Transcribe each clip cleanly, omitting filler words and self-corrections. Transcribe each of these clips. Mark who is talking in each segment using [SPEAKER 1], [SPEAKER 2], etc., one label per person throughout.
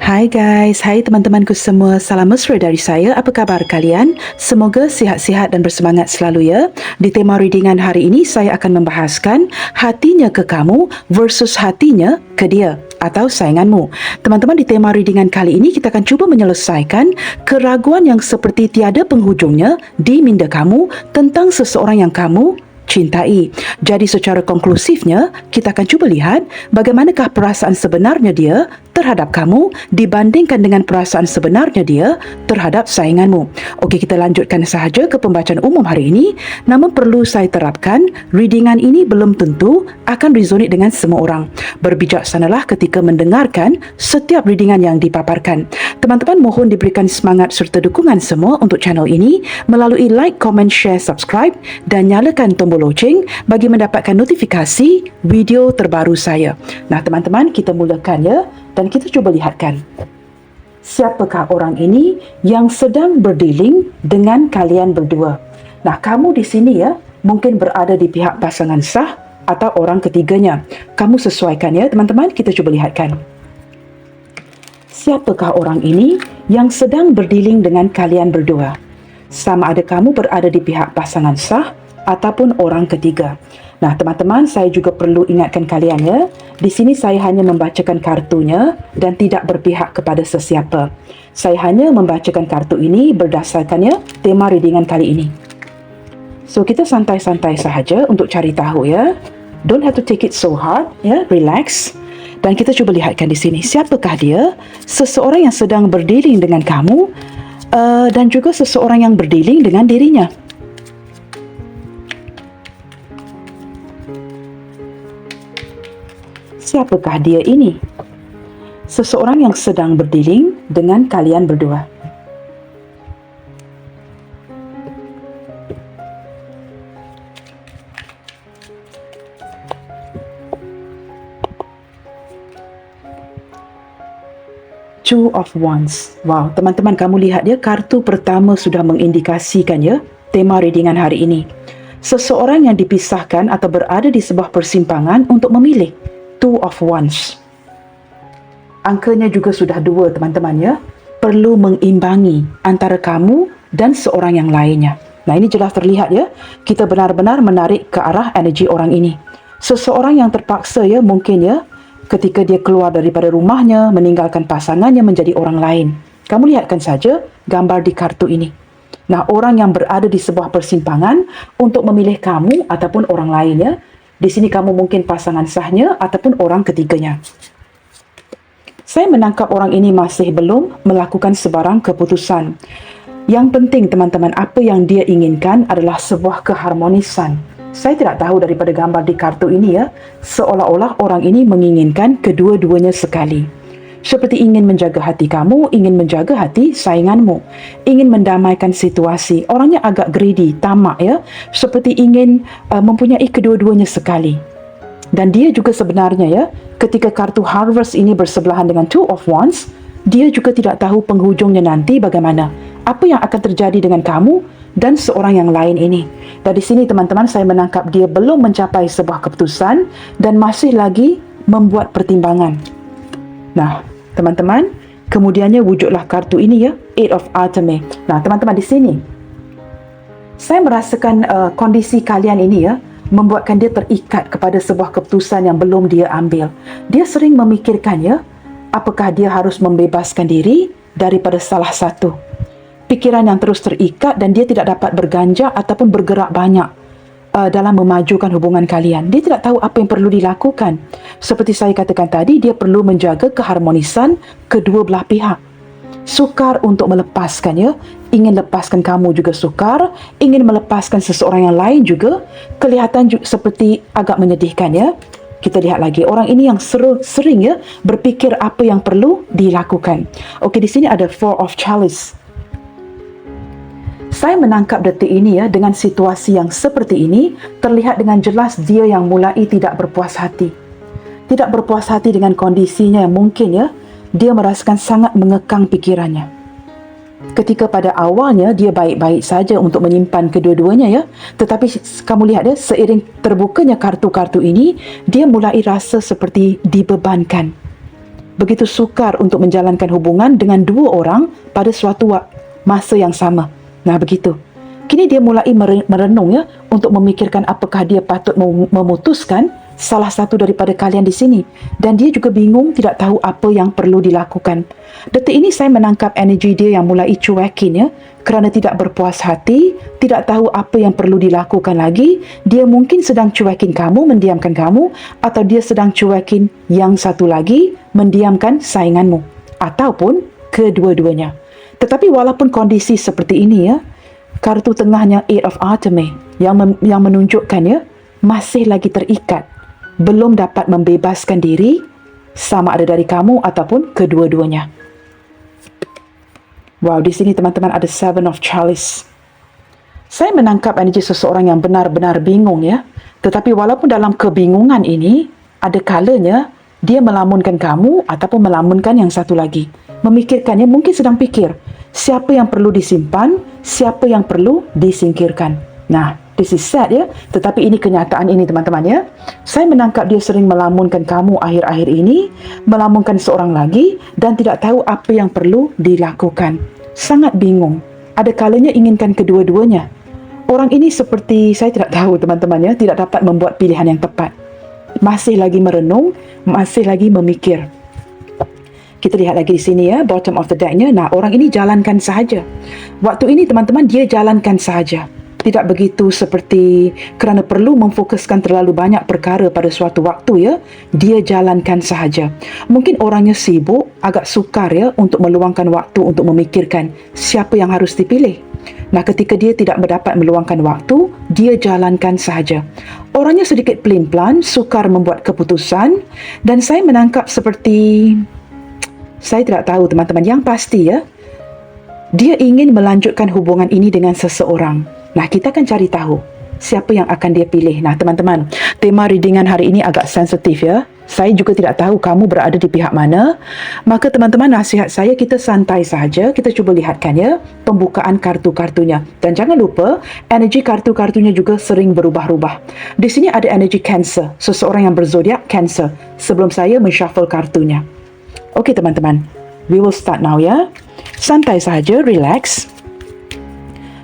[SPEAKER 1] Hai guys, hai teman-temanku semua. Salam mesra dari saya. Apa khabar kalian? Semoga sihat-sihat dan bersemangat selalu ya. Di tema readingan hari ini saya akan membahaskan hatinya ke kamu versus hatinya ke dia atau sainganmu. Teman-teman, di tema readingan kali ini kita akan cuba menyelesaikan keraguan yang seperti tiada penghujungnya di minda kamu tentang seseorang yang kamu cintai. Jadi secara konklusifnya, kita akan cuba lihat bagaimanakah perasaan sebenarnya dia terhadap kamu dibandingkan dengan perasaan sebenarnya dia terhadap sainganmu. Okey, kita lanjutkan sahaja ke pembacaan umum hari ini. Namun perlu saya terapkan, readingan ini belum tentu akan resonate dengan semua orang. Berbijaksanalah ketika mendengarkan setiap readingan yang dipaparkan. Teman-teman, mohon diberikan semangat serta dukungan semua untuk channel ini melalui like, comment, share, subscribe dan nyalakan tombol loceng bagi mendapatkan notifikasi video terbaru saya. Nah teman-teman, kita mulakan ya, dan kita cuba lihatkan siapakah orang ini yang sedang berdealing dengan kalian berdua. Nah, kamu di sini ya mungkin berada di pihak pasangan sah atau orang ketiganya. Kamu sesuaikan ya teman-teman, kita cuba lihatkan. Siapakah orang ini yang sedang berdealing dengan kalian berdua? Sama ada kamu berada di pihak pasangan sah ataupun orang ketiga. Nah, teman-teman, saya juga perlu ingatkan kalian ya, di sini saya hanya membacakan kartunya dan tidak berpihak kepada sesiapa. Saya hanya membacakan kartu ini berdasarkannya tema readingan kali ini. So, kita santai-santai sahaja untuk cari tahu ya. Don't have to take it so hard ya, relax. Dan kita cuba lihatkan di sini, siapakah dia? Seseorang yang sedang berdealing dengan kamu dan juga seseorang yang berdealing dengan dirinya. Siapakah dia ini? Seseorang yang sedang berdealing dengan kalian berdua. Two of Wands. Wow, teman-teman, kamu lihat ya, kartu pertama sudah mengindikasikan ya tema readingan hari ini. Seseorang yang dipisahkan atau berada di sebuah persimpangan untuk memilih. Two of Wands. Angkanya juga sudah 2, teman-teman ya. Perlu mengimbangi antara kamu dan seorang yang lainnya. Nah, ini jelas terlihat ya. Kita benar-benar menarik ke arah energi orang ini. Seseorang yang terpaksa ya, mungkin ya, ketika dia keluar daripada rumahnya, meninggalkan pasangannya menjadi orang lain. Kamu lihatkan saja gambar di kartu ini. Nah, orang yang berada di sebuah persimpangan untuk memilih kamu ataupun orang lainnya. Di sini kamu mungkin pasangan sahnya ataupun orang ketiganya. Saya menangkap orang ini masih belum melakukan sebarang keputusan. Yang penting teman-teman, apa yang dia inginkan adalah sebuah keharmonisan. Saya tidak tahu daripada gambar di kartu ini ya, seolah-olah orang ini menginginkan kedua-duanya sekali. Seperti ingin menjaga hati kamu, ingin menjaga hati sainganmu, ingin mendamaikan situasi. Orangnya agak greedy, tamak ya, seperti ingin mempunyai kedua-duanya sekali. Dan dia juga sebenarnya ya, ketika kartu Harvest ini bersebelahan dengan Two of Wands, dia juga tidak tahu penghujungnya nanti bagaimana. Apa yang akan terjadi dengan kamu dan seorang yang lain ini. Dan di sini teman-teman, saya menangkap dia belum mencapai sebuah keputusan dan masih lagi membuat pertimbangan. Nah, teman-teman, kemudiannya wujudlah kartu ini ya, Eight of Ultimate. Nah, teman-teman, di sini saya merasakan kondisi kalian ini ya, membuatkan dia terikat kepada sebuah keputusan yang belum dia ambil. Dia sering memikirkan ya, apakah dia harus membebaskan diri daripada salah satu. Pikiran yang terus terikat dan dia tidak dapat berganjak ataupun bergerak banyak dalam memajukan hubungan kalian. Dia tidak tahu apa yang perlu dilakukan. Seperti saya katakan tadi, dia perlu menjaga keharmonisan kedua belah pihak. Sukar untuk melepaskan ya. Ingin lepaskan kamu juga sukar. Ingin melepaskan seseorang yang lain juga. Kelihatan juga seperti agak menyedihkan ya. Kita lihat lagi. Orang ini yang sering ya berfikir apa yang perlu dilakukan. Okey, di sini ada Four of Chalice. Saya menangkap detik ini ya, dengan situasi yang seperti ini, terlihat dengan jelas dia yang mulai tidak berpuas hati. Tidak berpuas hati dengan kondisinya yang mungkin ya, dia merasakan sangat mengekang pikirannya. Ketika pada awalnya dia baik-baik saja untuk menyimpan kedua-duanya ya, tetapi kamu lihat ya, seiring terbukanya kartu-kartu ini, dia mulai rasa seperti dibebankan. begitu sukar untuk menjalankan hubungan dengan dua orang pada suatu masa yang sama. Nah, begitu. Kini dia mulai merenung ya untuk memikirkan apakah dia patut memutuskan salah satu daripada kalian di sini, dan dia juga bingung, tidak tahu apa yang perlu dilakukan. Detik ini saya menangkap energi dia yang mulai cuekin ya, kerana tidak berpuas hati, tidak tahu apa yang perlu dilakukan lagi. Dia mungkin sedang cuekin kamu, mendiamkan kamu, atau dia sedang cuekin yang satu lagi, mendiamkan sainganmu, ataupun kedua-duanya. Tetapi walaupun kondisi seperti ini ya, kartu tengahnya Eight of Arteme yang menunjukkan ya, masih lagi terikat, belum dapat membebaskan diri, sama ada dari kamu ataupun kedua-duanya. Wow, di sini teman-teman ada Seven of Chalice. Saya menangkap energi seseorang yang benar-benar bingung ya. Tetapi walaupun dalam kebingungan ini, ada kalanya dia melamunkan kamu ataupun melamunkan yang satu lagi. Memikirkannya, mungkin sedang pikir, siapa yang perlu disimpan, siapa yang perlu disingkirkan. Nah, this is sad ya, tetapi ini kenyataan ini teman-teman ya. Saya menangkap dia sering melamunkan kamu akhir-akhir ini, melamunkan seorang lagi, dan tidak tahu apa yang perlu dilakukan. Sangat bingung. Ada kalanya inginkan kedua-duanya. Orang ini seperti, saya tidak tahu teman-teman ya, tidak dapat membuat pilihan yang tepat. Masih lagi merenung, masih lagi memikir. Kita lihat lagi di sini ya, bottom of the deck-nya. Nah, orang ini jalankan sahaja. Waktu ini teman-teman, dia jalankan sahaja. Tidak begitu seperti kerana perlu memfokuskan terlalu banyak perkara pada suatu waktu ya, dia jalankan sahaja. Mungkin orangnya sibuk, agak sukar ya untuk meluangkan waktu untuk memikirkan siapa yang harus dipilih. Nah, ketika dia tidak mendapat meluangkan waktu, dia jalankan sahaja. Orangnya sedikit pelin-pelan, sukar membuat keputusan, dan saya menangkap seperti, saya tidak tahu teman-teman, yang pasti ya, dia ingin melanjutkan hubungan ini dengan seseorang. Nah, kita akan cari tahu siapa yang akan dia pilih. Nah, teman-teman, tema readingan hari ini agak sensitif ya. Saya juga tidak tahu kamu berada di pihak mana. Maka teman-teman, nasihat saya, kita santai saja. Kita cuba lihatkan ya pembukaan kartu-kartunya. Dan jangan lupa, energi kartu-kartunya juga sering berubah-ubah. Di sini ada energi Cancer, seseorang yang berzodiak Cancer. Sebelum saya menshuffle kartunya. Okey teman-teman, we will start now ya. Santai saja, relax.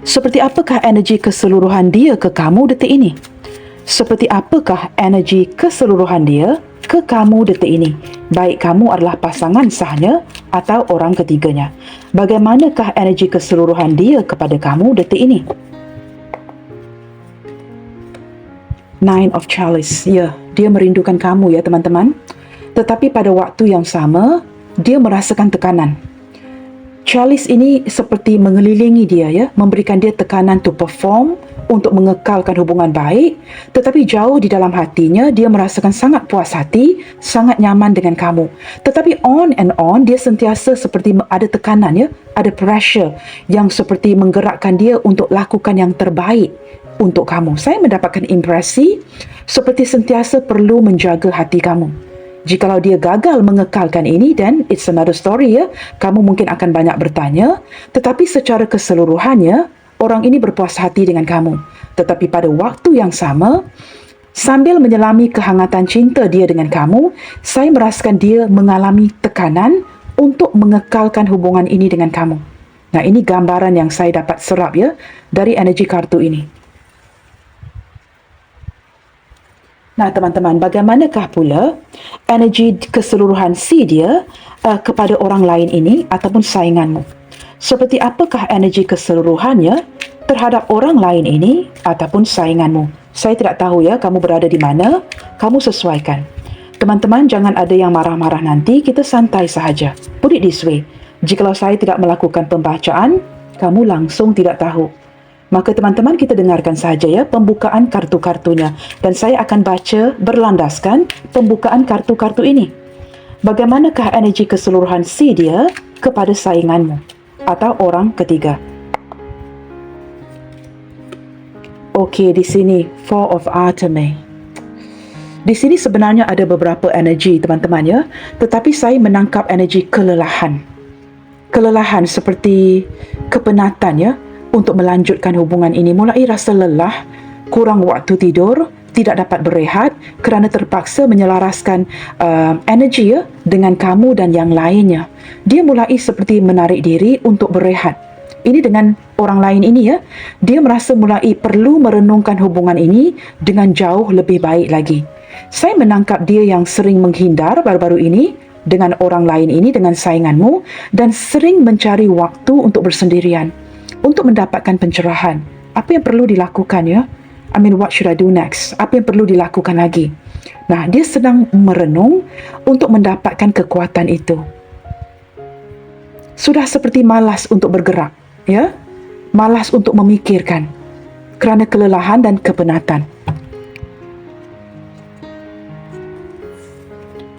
[SPEAKER 1] Seperti apakah energi keseluruhan dia ke kamu detik ini? Seperti apakah energi keseluruhan dia ke kamu detik ini? Baik kamu adalah pasangan sahnya atau orang ketiganya. Bagaimanakah energi keseluruhan dia kepada kamu detik ini? Nine of Chalice. Ya, dia merindukan kamu ya teman-teman. Tetapi pada waktu yang sama, dia merasakan tekanan. Chalice ini seperti mengelilingi dia ya, memberikan dia tekanan to perform, untuk mengekalkan hubungan baik, tetapi jauh di dalam hatinya dia merasakan sangat puas hati, sangat nyaman dengan kamu. Tetapi on and on dia sentiasa seperti ada tekanan ya, ada pressure yang seperti menggerakkan dia untuk lakukan yang terbaik untuk kamu. Saya mendapatkan impresi seperti sentiasa perlu menjaga hati kamu. Jikalau dia gagal mengekalkan ini, then it's another story ya. Kamu mungkin akan banyak bertanya, tetapi secara keseluruhannya, orang ini berpuas hati dengan kamu. Tetapi pada waktu yang sama, sambil menyelami kehangatan cinta dia dengan kamu, saya merasakan dia mengalami tekanan untuk mengekalkan hubungan ini dengan kamu. Nah, ini gambaran yang saya dapat serap ya, dari energi kartu ini. Nah teman-teman, bagaimanakah pula energi keseluruhan si dia kepada orang lain ini ataupun sainganmu? Seperti apakah energi keseluruhannya terhadap orang lain ini ataupun sainganmu? Saya tidak tahu ya, kamu berada di mana, kamu sesuaikan. Teman-teman, jangan ada yang marah-marah nanti, kita santai sahaja. Put it this way, jikalau saya tidak melakukan pembacaan, kamu langsung tidak tahu. Maka teman-teman, kita dengarkan saja ya pembukaan kartu-kartunya. Dan saya akan baca berlandaskan pembukaan kartu-kartu ini. Bagaimanakah energi keseluruhan si dia kepada sainganmu atau orang ketiga? Okey, di sini Four of Arteme. Di sini sebenarnya ada beberapa energi teman-teman ya. Tetapi saya menangkap energi kelelahan. Kelelahan seperti kepenatan ya. Untuk melanjutkan hubungan ini, mulai rasa lelah, kurang waktu tidur, tidak dapat berehat kerana terpaksa menyelaraskan energi ya dengan kamu dan yang lainnya. Dia mulai seperti menarik diri untuk berehat. Ini dengan orang lain ini ya, dia merasa mulai perlu merenungkan hubungan ini dengan jauh lebih baik lagi. Saya menangkap dia yang sering menghindar baru-baru ini dengan orang lain ini, dengan sainganmu, dan sering mencari waktu untuk bersendirian, untuk mendapatkan pencerahan. Apa yang perlu dilakukan ya? I mean, what should I do next? Apa yang perlu dilakukan lagi? Nah, dia sedang merenung untuk mendapatkan kekuatan itu. Sudah seperti malas untuk bergerak, ya? Malas untuk memikirkan kerana kelelahan dan kepenatan.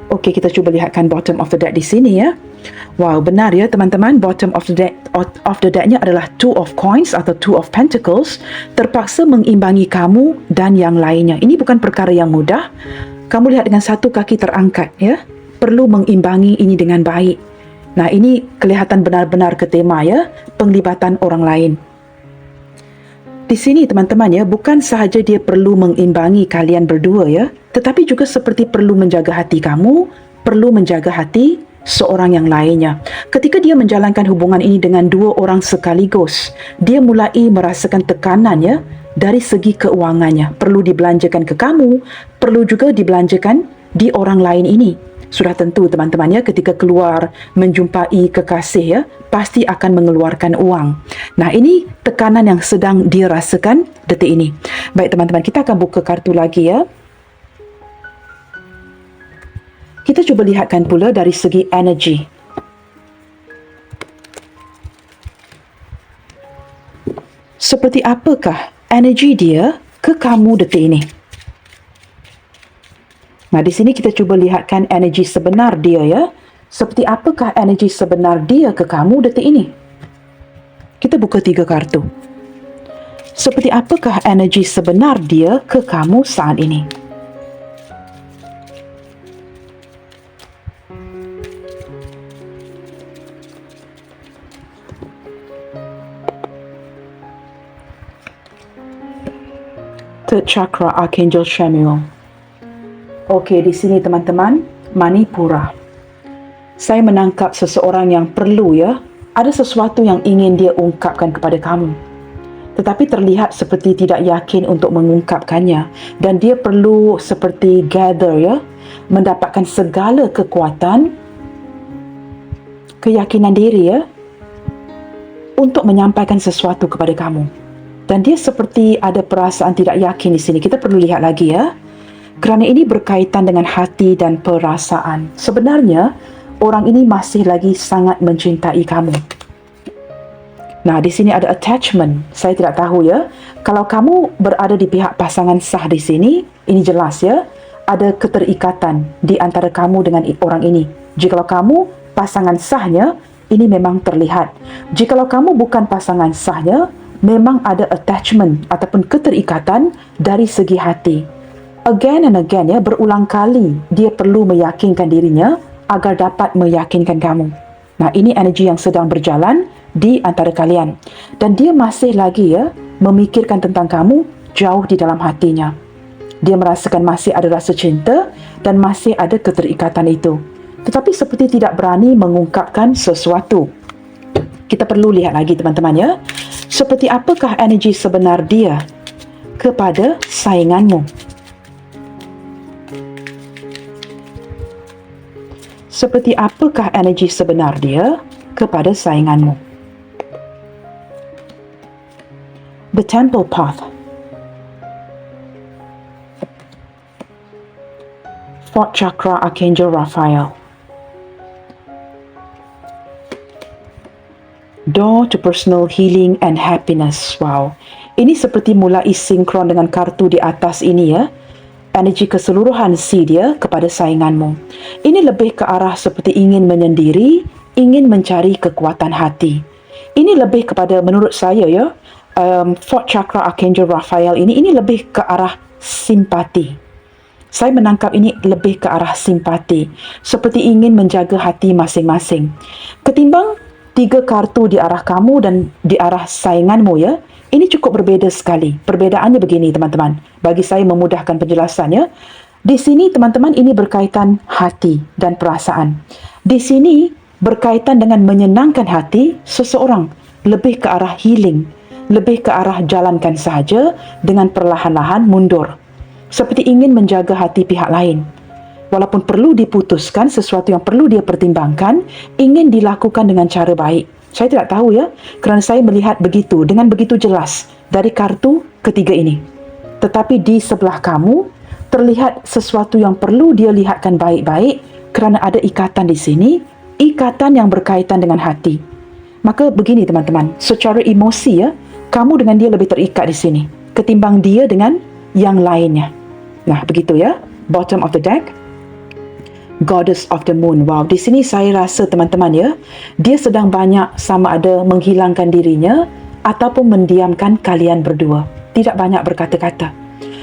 [SPEAKER 1] Okey, kita cuba lihatkan bottom of the deck di sini ya. Wow, benar ya teman-teman, bottom of the deck-nya adalah Two of Coins atau Two of Pentacles, terpaksa mengimbangi kamu dan yang lainnya. Ini bukan perkara yang mudah. Kamu lihat dengan satu kaki terangkat ya. Perlu mengimbangi ini dengan baik. Nah, ini kelihatan benar-benar ke tema ya, penglibatan orang lain. Di sini teman-teman ya, bukan sahaja dia perlu mengimbangi kalian berdua ya, tetapi juga seperti perlu menjaga hati kamu, perlu menjaga hati seorang yang lainnya. Ketika dia menjalankan hubungan ini dengan dua orang sekaligus, dia mulai merasakan tekanan ya, dari segi keuangannya. Perlu dibelanjakan ke kamu, perlu juga dibelanjakan di orang lain ini. Sudah tentu teman-teman ya, ketika keluar menjumpai kekasih ya, pasti akan mengeluarkan uang. Nah, ini tekanan yang sedang dia rasakan detik ini. Baik teman-teman, kita akan buka kartu lagi ya. Kita cuba lihatkan pula dari segi energi. Seperti apakah energi dia ke kamu detik ini? Nah, di sini kita cuba lihatkan energi sebenar dia ya. Seperti apakah energi sebenar dia ke kamu detik ini? Kita buka 3 kartu. Seperti apakah energi sebenar dia ke kamu saat ini? Third chakra, Archangel Chamuel. Okey, di sini teman-teman, Manipura. Saya menangkap seseorang yang perlu ya, ada sesuatu yang ingin dia ungkapkan kepada kamu. Tetapi terlihat seperti tidak yakin untuk mengungkapkannya, dan dia perlu seperti gather ya, mendapatkan segala kekuatan, keyakinan diri ya, untuk menyampaikan sesuatu kepada kamu. Dan dia seperti ada perasaan tidak yakin di sini. Kita perlu lihat lagi ya. Kerana ini berkaitan dengan hati dan perasaan. Sebenarnya, orang ini masih lagi sangat mencintai kamu. Nah, di sini ada attachment. Saya tidak tahu ya. Kalau kamu berada di pihak pasangan sah di sini, ini jelas ya. Ada keterikatan di antara kamu dengan orang ini. Jikalau kamu pasangan sahnya, ini memang terlihat. Jikalau kamu bukan pasangan sahnya, memang ada attachment ataupun keterikatan dari segi hati. Again and again ya, berulang kali dia perlu meyakinkan dirinya agar dapat meyakinkan kamu. Nah, ini energi yang sedang berjalan di antara kalian. Dan dia masih lagi ya memikirkan tentang kamu jauh di dalam hatinya. Dia merasakan masih ada rasa cinta dan masih ada keterikatan itu. Tetapi seperti tidak berani mengungkapkan sesuatu. Kita perlu lihat lagi teman-teman ya. Seperti apakah energi sebenar dia kepada sainganmu? Seperti apakah energi sebenar dia kepada sainganmu? The Temple Path. Fourth Chakra, Archangel Raphael. Door to Personal Healing and Happiness. Wow. Ini seperti mulai sinkron dengan kartu di atas ini ya. Energi keseluruhan si dia kepada sainganmu. Ini lebih ke arah seperti ingin menyendiri, ingin mencari kekuatan hati. Ini lebih kepada, menurut saya ya, Fourth Chakra Archangel Raphael ini lebih ke arah simpati. Saya menangkap ini lebih ke arah simpati, seperti ingin menjaga hati masing-masing. Ketimbang 3 kartu di arah kamu dan di arah sainganmu ya. Ini cukup berbeza sekali. Perbedaannya begini teman-teman. Bagi saya memudahkan penjelasannya. Di sini teman-teman ini berkaitan hati dan perasaan. Di sini berkaitan dengan menyenangkan hati seseorang. Lebih ke arah healing. Lebih ke arah jalankan sahaja dengan perlahan-lahan mundur. Seperti ingin menjaga hati pihak lain. Walaupun perlu diputuskan sesuatu yang perlu dia pertimbangkan, ingin dilakukan dengan cara baik. Saya tidak tahu ya, kerana saya melihat begitu, dengan begitu jelas dari kartu ketiga ini. Tetapi di sebelah kamu, terlihat sesuatu yang perlu dia lihatkan baik-baik kerana ada ikatan di sini, ikatan yang berkaitan dengan hati. Maka begini teman-teman, secara emosi ya, kamu dengan dia lebih terikat di sini, ketimbang dia dengan yang lainnya. Nah, begitu ya, bottom of the deck. Goddess of the Moon. Wow, di sini saya rasa teman-teman ya, dia sedang banyak sama ada menghilangkan dirinya ataupun mendiamkan kalian berdua. Tidak banyak berkata-kata.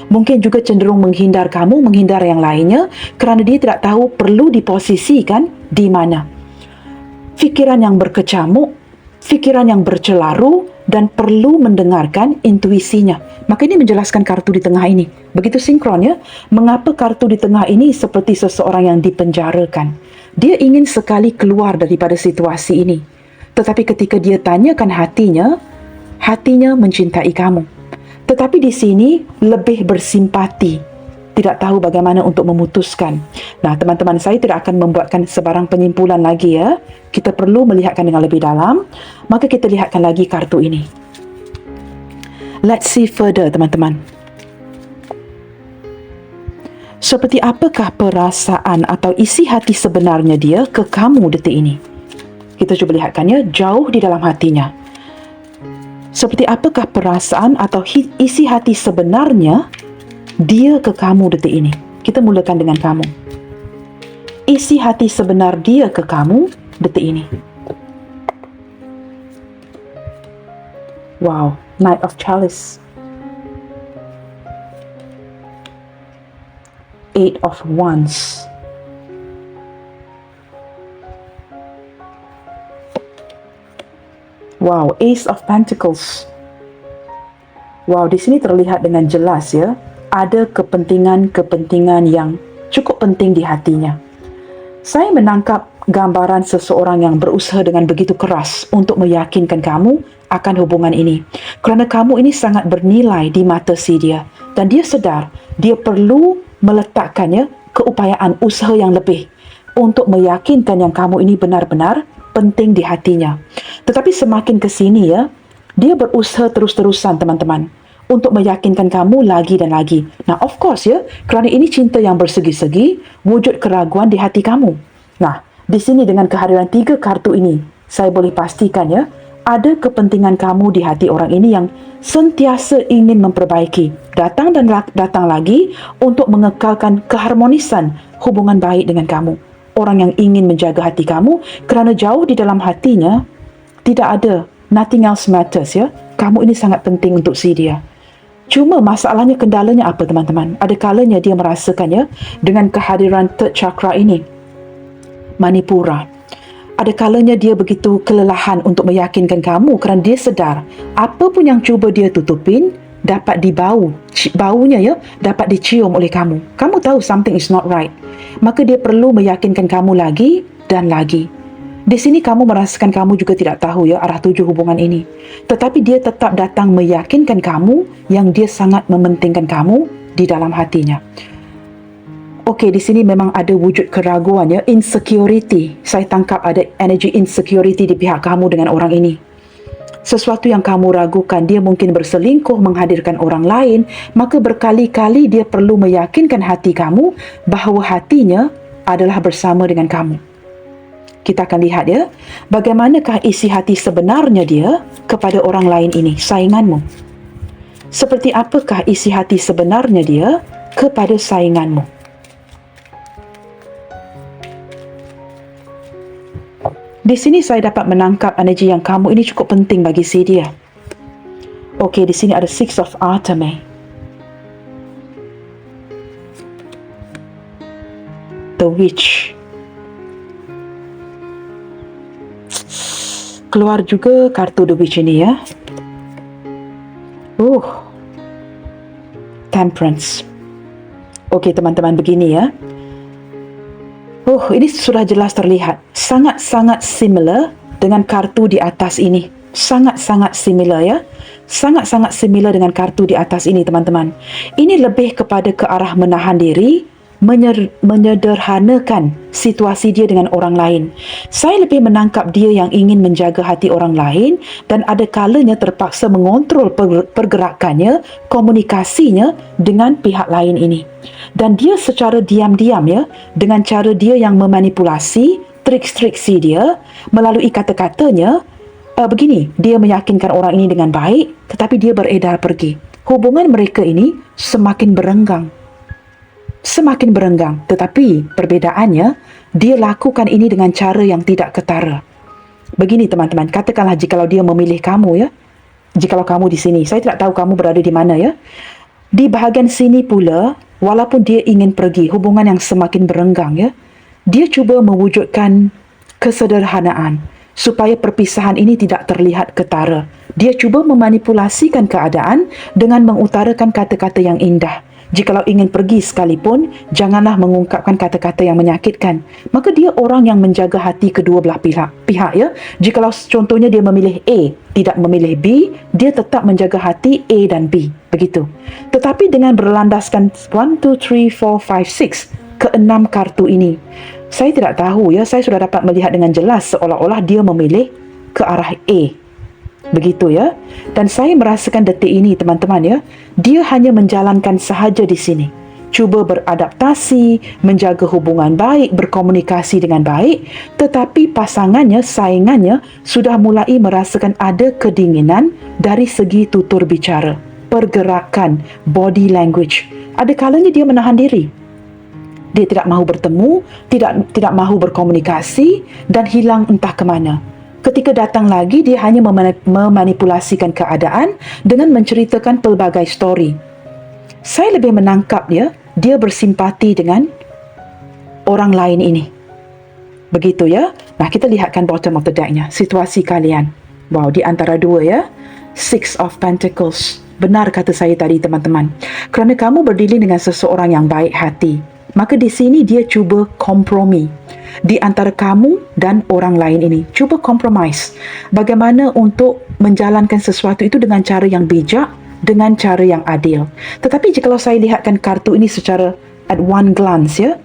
[SPEAKER 1] Mungkin juga cenderung menghindar kamu, menghindar yang lainnya kerana dia tidak tahu perlu diposisikan di mana. Fikiran yang berkecamuk, fikiran yang bercelaru dan perlu mendengarkan intuisinya. Maka ini menjelaskan kartu di tengah ini. Begitu sinkron ya. Mengapa kartu di tengah ini seperti seseorang yang dipenjarakan? Dia ingin sekali keluar daripada situasi ini. Tetapi ketika dia tanyakan hatinya, hatinya mencintai kamu. Tetapi di sini lebih bersimpati. Tidak tahu bagaimana untuk memutuskan. Nah, teman-teman, saya tidak akan membuatkan sebarang penyimpulan lagi ya. Kita perlu melihatkan dengan lebih dalam. Maka kita lihatkan lagi kartu ini. Let's see further, teman-teman. Seperti apakah perasaan atau isi hati sebenarnya dia ke kamu detik ini? Kita cuba lihatkan ya, jauh di dalam hatinya. Seperti apakah perasaan atau isi hati sebenarnya dia ke kamu detik ini? Kita mulakan dengan kamu. Isi hati sebenar dia ke kamu detik ini. Wow, Knight of Chalice. Eight of Wands. Wow, Ace of Pentacles. Wow, di sini terlihat dengan jelas ya, ada kepentingan-kepentingan yang cukup penting di hatinya. Saya menangkap gambaran seseorang yang berusaha dengan begitu keras untuk meyakinkan kamu akan hubungan ini. Kerana kamu ini sangat bernilai di mata si dia. Dan dia sedar, dia perlu meletakkannya keupayaan usaha yang lebih untuk meyakinkan yang kamu ini benar-benar penting di hatinya. Tetapi semakin ke sini ya, dia berusaha terus-terusan teman-teman untuk meyakinkan kamu lagi dan lagi. Nah, of course ya, kerana ini cinta yang bersegi-segi, wujud keraguan di hati kamu. Nah, di sini dengan kehadiran 3 kartu ini, saya boleh pastikan ya, ada kepentingan kamu di hati orang ini yang sentiasa ingin memperbaiki, datang dan datang lagi untuk mengekalkan keharmonisan hubungan baik dengan kamu. Orang yang ingin menjaga hati kamu kerana jauh di dalam hatinya tidak ada, nothing else matters ya. Kamu ini sangat penting untuk si dia. Cuma masalahnya, kendalanya apa teman-teman? Ada kalanya dia merasakannya dengan kehadiran third chakra ini, Manipura. Ada kalanya dia begitu kelelahan untuk meyakinkan kamu kerana dia sedar apa pun yang cuba dia tutupin dapat baunya ya, dapat dicium oleh kamu. Kamu tahu something is not right. Maka dia perlu meyakinkan kamu lagi dan lagi. Di sini kamu merasakan kamu juga tidak tahu ya arah tuju hubungan ini. Tetapi dia tetap datang meyakinkan kamu yang dia sangat mementingkan kamu di dalam hatinya. Okey, di sini memang ada wujud keraguan ya, insecurity. Saya tangkap ada energy insecurity di pihak kamu dengan orang ini. Sesuatu yang kamu ragukan, dia mungkin berselingkuh, menghadirkan orang lain, maka berkali-kali dia perlu meyakinkan hati kamu bahawa hatinya adalah bersama dengan kamu. Kita akan lihat ya, bagaimanakah isi hati sebenarnya dia kepada orang lain ini, sainganmu. Seperti apakah isi hati sebenarnya dia kepada sainganmu. Di sini saya dapat menangkap energi yang kamu ini cukup penting bagi si dia. Okey, di sini ada Six of Arteme. The Witch. keluar juga kartu The Witch ini ya. Temperance. Okey teman-teman, begini ya. Ini sudah jelas terlihat. Sangat-sangat similar dengan kartu di atas ini. Sangat-sangat similar ya. Sangat-sangat similar dengan kartu di atas ini teman-teman. Ini lebih kepada ke arah menahan diri, menyederhanakan situasi dia dengan orang lain. Saya lebih menangkap dia yang ingin menjaga hati orang lain dan ada kalanya terpaksa mengontrol pergerakannya, komunikasinya dengan pihak lain ini. Dan dia secara diam-diam ya, dengan cara dia yang memanipulasi, trik-triksi dia melalui kata-katanya, begini, dia meyakinkan orang ini dengan baik, tetapi dia beredar pergi. Hubungan mereka ini semakin berenggang. Semakin berenggang, tetapi perbedaannya, dia lakukan ini dengan cara yang tidak ketara. Begini teman-teman, katakanlah jikalau dia memilih kamu ya, jikalau kamu di sini, saya tidak tahu kamu berada di mana ya, di bahagian sini pula, walaupun dia ingin pergi, hubungan yang semakin berenggang ya, dia cuba mewujudkan kesederhanaan supaya perpisahan ini tidak terlihat ketara. Dia cuba memanipulasikan keadaan dengan mengutarakan kata-kata yang indah. Jikalau ingin pergi sekalipun, janganlah mengungkapkan kata-kata yang menyakitkan. Maka dia orang yang menjaga hati kedua belah pihak ya. Jikalau contohnya dia memilih A, tidak memilih B, dia tetap menjaga hati A dan B. Begitu. Tetapi dengan berlandaskan 1, 2, 3, 4, 5, 6, ke-6 kartu ini, saya tidak tahu ya, saya sudah dapat melihat dengan jelas seolah-olah dia memilih ke arah A. Begitu ya. Dan saya merasakan detik ini teman-teman ya, dia hanya menjalankan sahaja di sini. Cuba beradaptasi, menjaga hubungan baik, berkomunikasi dengan baik, tetapi pasangannya, saingannya sudah mulai merasakan ada kedinginan dari segi tutur bicara, pergerakan, body language. Ada kalanya dia menahan diri. Dia tidak mahu bertemu, tidak mahu berkomunikasi dan hilang entah ke mana. Ketika datang lagi, dia hanya memanipulasikan keadaan dengan menceritakan pelbagai story. Saya lebih menangkap dia bersimpati dengan orang lain ini. Begitu ya. Nah, kita lihatkan bottom of the deck-nya. Situasi kalian. Wow, di antara dua ya. Six of Pentacles. Benar kata saya tadi teman-teman. Kerana kamu berdiling dengan seseorang yang baik hati, maka di sini dia cuba kompromi di antara kamu dan orang lain ini. Cuba compromise. Bagaimana untuk menjalankan sesuatu itu dengan cara yang bijak, dengan cara yang adil. Tetapi jikalau saya lihatkan kartu ini secara at one glance ya,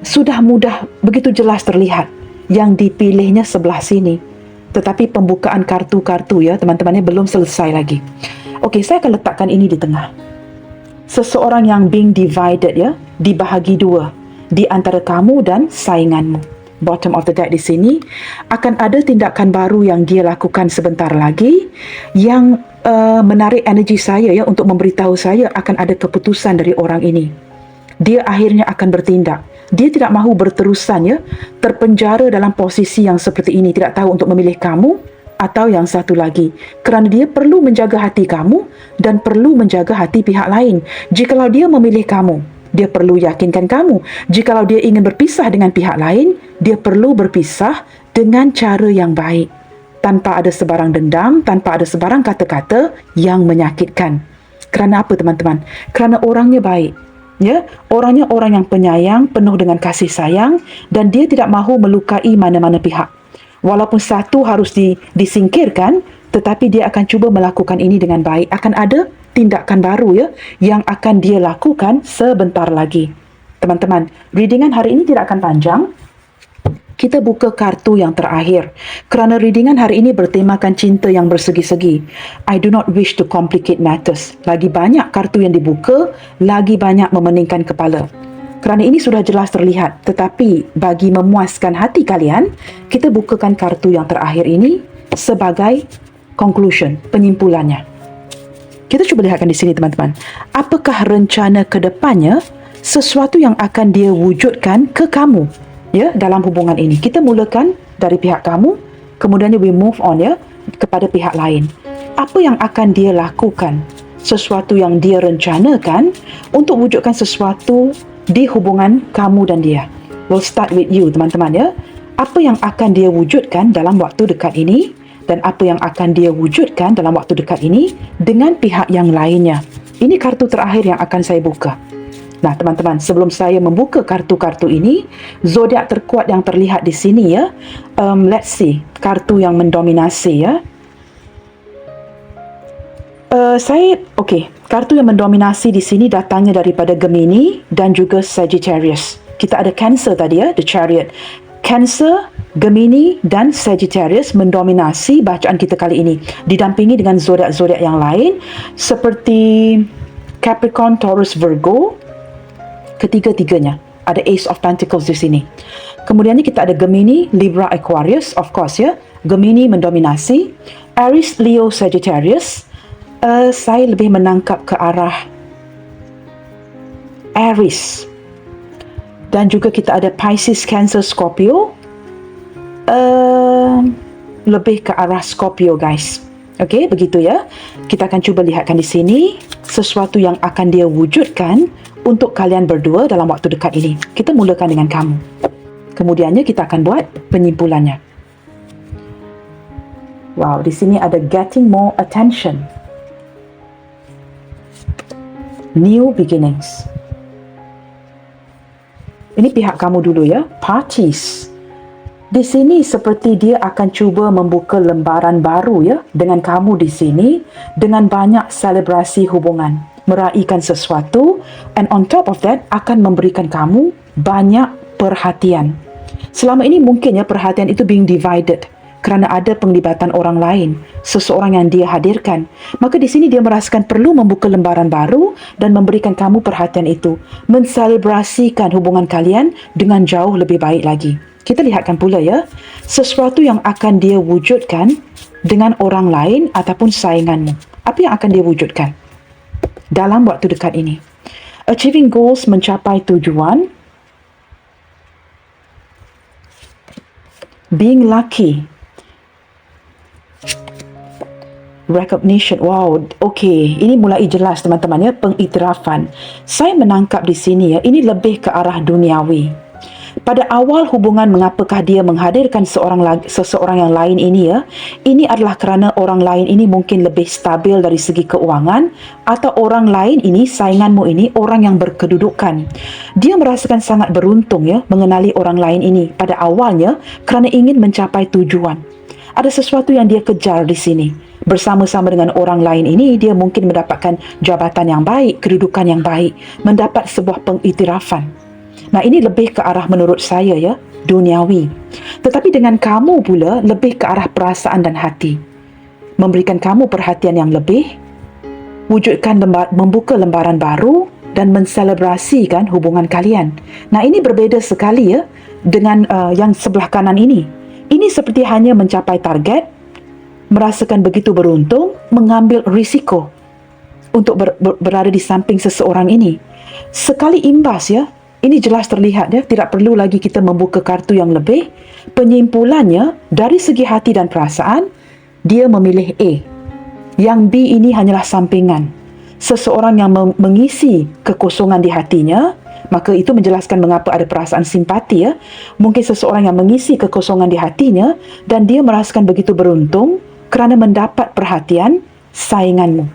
[SPEAKER 1] sudah mudah, begitu jelas terlihat yang dipilihnya sebelah sini. Tetapi pembukaan kartu-kartu ya teman-temannya belum selesai lagi. Okey, saya akan letakkan ini di tengah. Seseorang yang being divided ya, dibahagi dua di antara kamu dan sainganmu. Bottom of the deck di sini, akan ada tindakan baru yang dia lakukan sebentar lagi yang menarik energi saya ya, untuk memberitahu saya akan ada keputusan dari orang ini. Dia akhirnya akan bertindak. Dia tidak mahu berterusan ya, terpenjara dalam posisi yang seperti ini, tidak tahu untuk memilih kamu atau yang satu lagi. Kerana dia perlu menjaga hati kamu dan perlu menjaga hati pihak lain. Jikalau dia memilih kamu, dia perlu yakinkan kamu. Jikalau dia ingin berpisah dengan pihak lain, dia perlu berpisah dengan cara yang baik, tanpa ada sebarang dendam, tanpa ada sebarang kata-kata yang menyakitkan. Kerana apa teman-teman? Kerana orangnya baik. Ya, orangnya orang yang penyayang, penuh dengan kasih sayang, dan dia tidak mahu melukai mana-mana pihak. Walaupun satu harus disingkirkan, tetapi dia akan cuba melakukan ini dengan baik. Akan ada tindakan baru ya, yang akan dia lakukan sebentar lagi. Teman-teman, readingan hari ini tidak akan panjang. Kita buka kartu yang terakhir. Kerana readingan hari ini bertemakan cinta yang bersegi-segi. I do not wish to complicate matters. Lagi banyak kartu yang dibuka, lagi banyak memeningkan kepala. Kerana ini sudah jelas terlihat, tetapi bagi memuaskan hati kalian, kita bukakan kartu yang terakhir ini sebagai conclusion, penyimpulannya. Kita cuba lihatkan di sini teman-teman. Apakah rencana ke depannya sesuatu yang akan dia wujudkan ke kamu ya dalam hubungan ini? Kita mulakan dari pihak kamu, kemudian we move on ya kepada pihak lain. Apa yang akan dia lakukan? Sesuatu yang dia rencanakan untuk wujudkan sesuatu di hubungan kamu dan dia. We'll start with you teman-teman ya. Apa yang akan dia wujudkan dalam waktu dekat ini? dan apa yang akan dia wujudkan dalam waktu dekat ini dengan pihak yang lainnya. Ini kartu terakhir yang akan saya buka. Nah, teman-teman, sebelum saya membuka kartu-kartu ini, zodiak terkuat yang terlihat di sini ya. Let's see, kartu yang mendominasi ya. Kartu yang mendominasi di sini datangnya daripada Gemini dan juga Sagittarius. Kita ada Cancer tadi ya, The Chariot. Cancer, Gemini dan Sagittarius mendominasi bacaan kita kali ini. Didampingi dengan zodiak-zodiak yang lain seperti Capricorn, Taurus, Virgo. Ketiga-tiganya ada Ace of Pentacles di sini. Kemudiannya kita ada Gemini, Libra, Aquarius, of course ya. Gemini mendominasi. Aries, Leo, Sagittarius. Saya lebih menangkap ke arah Aries. Dan juga kita ada Pisces, Cancer, Scorpio. Lebih ke arah Scorpio, guys. Okey, begitu ya. Kita akan cuba lihatkan di sini sesuatu yang akan dia wujudkan untuk kalian berdua dalam waktu dekat ini. Kita mulakan dengan kamu. Kemudiannya kita akan buat penyimpulannya. Wow, di sini ada getting more attention. New beginnings. Ini pihak kamu dulu ya. Parties. Di sini seperti dia akan cuba membuka lembaran baru ya dengan kamu di sini dengan banyak selebrasi hubungan, meraihkan sesuatu, and on top of that akan memberikan kamu banyak perhatian. Selama ini mungkin ya perhatian itu being divided kerana ada penglibatan orang lain, seseorang yang dia hadirkan. Maka di sini dia merasakan perlu membuka lembaran baru dan memberikan kamu perhatian itu, menselebrasikan hubungan kalian dengan jauh lebih baik lagi. Kita lihatkan pula ya, sesuatu yang akan dia wujudkan dengan orang lain ataupun sainganmu. Apa yang akan dia wujudkan dalam waktu dekat ini? Achieving goals, mencapai tujuan. Being lucky. Recognition. Wow, okey. Ini mulai jelas teman-teman ya, pengiktirafan. Saya menangkap di sini ya, ini lebih ke arah duniawi. Pada awal hubungan, mengapakah dia menghadirkan seseorang yang lain ini ya? Ini adalah kerana orang lain ini mungkin lebih stabil dari segi keuangan, atau orang lain ini, sainganmu ini, orang yang berkedudukan. Dia merasakan sangat beruntung ya mengenali orang lain ini pada awalnya kerana ingin mencapai tujuan. Ada sesuatu yang dia kejar di sini. Bersama-sama dengan orang lain ini, dia mungkin mendapatkan jabatan yang baik, kedudukan yang baik, mendapat sebuah pengiktirafan. Nah, ini lebih ke arah menurut saya ya, duniawi. Tetapi dengan kamu pula lebih ke arah perasaan dan hati. Memberikan kamu perhatian yang lebih, wujudkan membuka lembaran baru dan menselebrasikan hubungan kalian. Nah, ini berbeza sekali ya dengan yang sebelah kanan ini. Ini seperti hanya mencapai target, merasakan begitu beruntung, mengambil risiko untuk berada di samping seseorang ini. Sekali imbas ya, ini jelas terlihat ya, tidak perlu lagi kita membuka kartu yang lebih. Penyimpulannya, dari segi hati dan perasaan, dia memilih A. Yang B ini hanyalah sampingan. Seseorang yang mengisi kekosongan di hatinya, maka itu menjelaskan mengapa ada perasaan simpati ya. Mungkin seseorang yang mengisi kekosongan di hatinya dan dia merasakan begitu beruntung kerana mendapat perhatian sainganmu.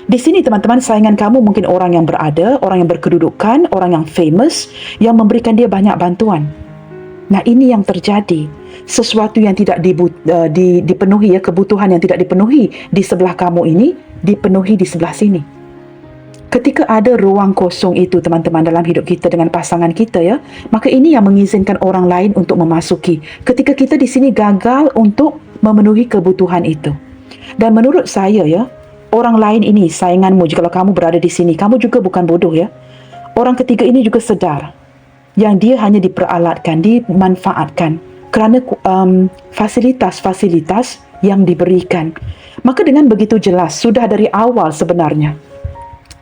[SPEAKER 1] Di sini teman-teman, saingan kamu mungkin orang yang berada, orang yang berkedudukan, orang yang famous, yang memberikan dia banyak bantuan. Nah, ini yang terjadi. Sesuatu yang tidak dipenuhi ya, kebutuhan yang tidak dipenuhi di sebelah kamu ini, dipenuhi di sebelah sini. Ketika ada ruang kosong itu teman-teman dalam hidup kita dengan pasangan kita ya, maka ini yang mengizinkan orang lain untuk memasuki. Ketika kita di sini gagal untuk memenuhi kebutuhan itu. Dan menurut saya ya, orang lain ini, sainganmu, jika kamu berada di sini, kamu juga bukan bodoh ya. Orang ketiga ini juga sedar yang dia hanya diperalatkan, dimanfaatkan kerana fasilitas-fasilitas yang diberikan. Maka dengan begitu jelas, sudah dari awal sebenarnya,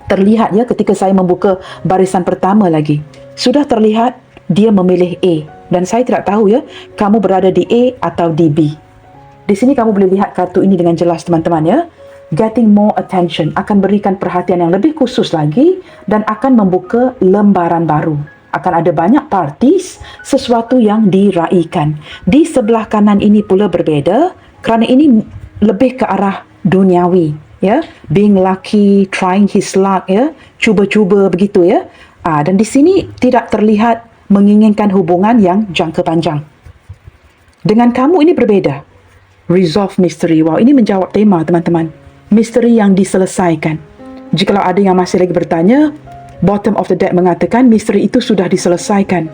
[SPEAKER 1] terlihat ya ketika saya membuka barisan pertama lagi, sudah terlihat dia memilih A. Dan saya tidak tahu ya, kamu berada di A atau di B. Di sini kamu boleh lihat kartu ini dengan jelas teman-teman ya. Getting more attention, akan berikan perhatian yang lebih khusus lagi dan akan membuka lembaran baru. Akan ada banyak parties, sesuatu yang diraihkan. Di sebelah kanan ini pula berbeza kerana ini lebih ke arah duniawi, ya, being lucky, trying his luck, ya, cuba-cuba begitu, ya. Dan di sini tidak terlihat menginginkan hubungan yang jangka panjang. Dengan kamu ini berbeda. Resolve mystery. Wow, ini menjawab tema, teman-teman. Misteri yang diselesaikan. Jikalau ada yang masih lagi bertanya, bottom of the deck mengatakan misteri itu sudah diselesaikan.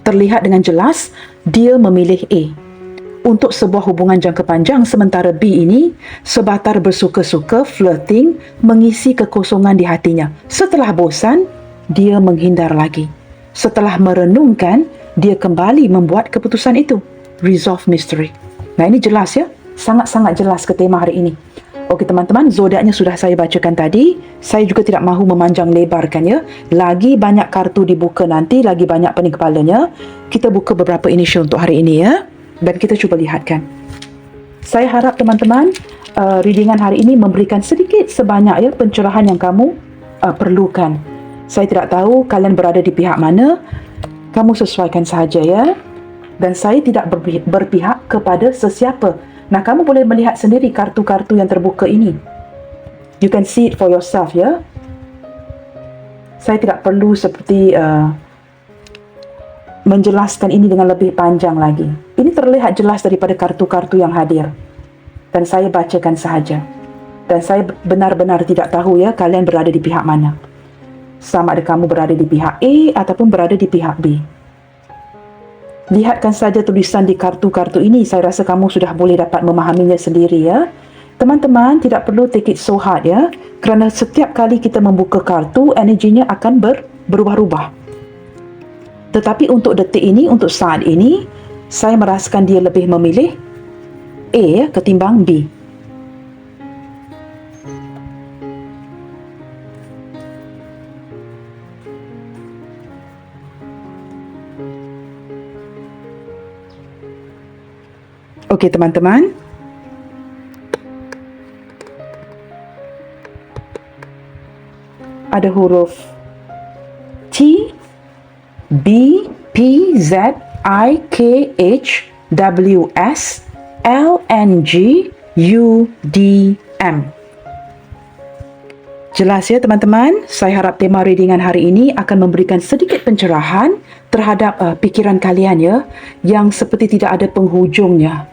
[SPEAKER 1] Terlihat dengan jelas, dia memilih A. Untuk sebuah hubungan jangka panjang, sementara B ini sebatar bersuka-suka, flirting, mengisi kekosongan di hatinya. Setelah bosan, dia menghindar lagi. Setelah merenungkan, dia kembali membuat keputusan itu. Resolve mystery. Nah, ini jelas ya. Sangat-sangat jelas ke tema hari ini. Okey teman-teman, zodiaknya sudah saya bacakan tadi. Saya juga tidak mahu memanjang lebarkan ya. Lagi banyak kartu dibuka nanti, lagi banyak pening kepalanya. Kita buka beberapa initial untuk hari ini ya. Dan kita cuba lihatkan. Saya harap teman-teman, readingan hari ini memberikan sedikit sebanyak ya pencerahan yang kamu perlukan. Saya tidak tahu kalian berada di pihak mana. Kamu sesuaikan sahaja ya. Dan saya tidak berpihak kepada sesiapa. Nah, kamu boleh melihat sendiri kartu-kartu yang terbuka ini. You can see it for yourself, ya. Saya tidak perlu seperti menjelaskan ini dengan lebih panjang lagi. Ini terlihat jelas daripada kartu-kartu yang hadir. Dan saya bacakan sahaja. Dan saya benar-benar tidak tahu ya kalian berada di pihak mana. Sama ada kamu berada di pihak A ataupun berada di pihak B. Lihatkan saja tulisan di kartu-kartu ini. Saya rasa kamu sudah boleh dapat memahaminya sendiri ya. Teman-teman, tidak perlu take it so hard ya. Kerana setiap kali kita membuka kartu, energinya akan berubah-ubah. Tetapi untuk detik ini, untuk saat ini, saya merasakan dia lebih memilih A ya, ketimbang B. Okey teman-teman. Ada huruf T, B, P, Z, I, K, H, W, S, L, N, G, U, D, M. Jelas ya teman-teman? Saya harap tema readingan hari ini akan memberikan sedikit pencerahan terhadap pikiran kalian ya, yang seperti tidak ada penghujungnya.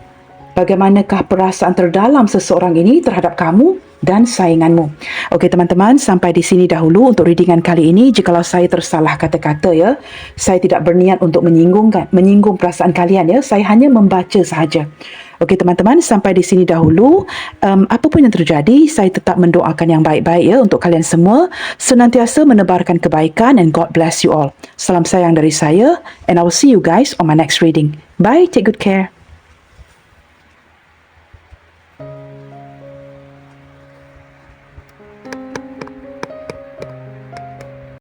[SPEAKER 1] Bagaimanakah perasaan terdalam seseorang ini terhadap kamu dan sainganmu? Okey teman-teman, sampai di sini dahulu untuk readingan kali ini. Jikalau saya tersalah kata-kata ya, saya tidak berniat untuk menyinggung perasaan kalian ya. Saya hanya membaca sahaja. Okey teman-teman, sampai di sini dahulu. Apapun yang terjadi, saya tetap mendoakan yang baik-baik ya untuk kalian semua. Senantiasa menebarkan kebaikan and God bless you all. Salam sayang dari saya and I will see you guys on my next reading. Bye, take good care.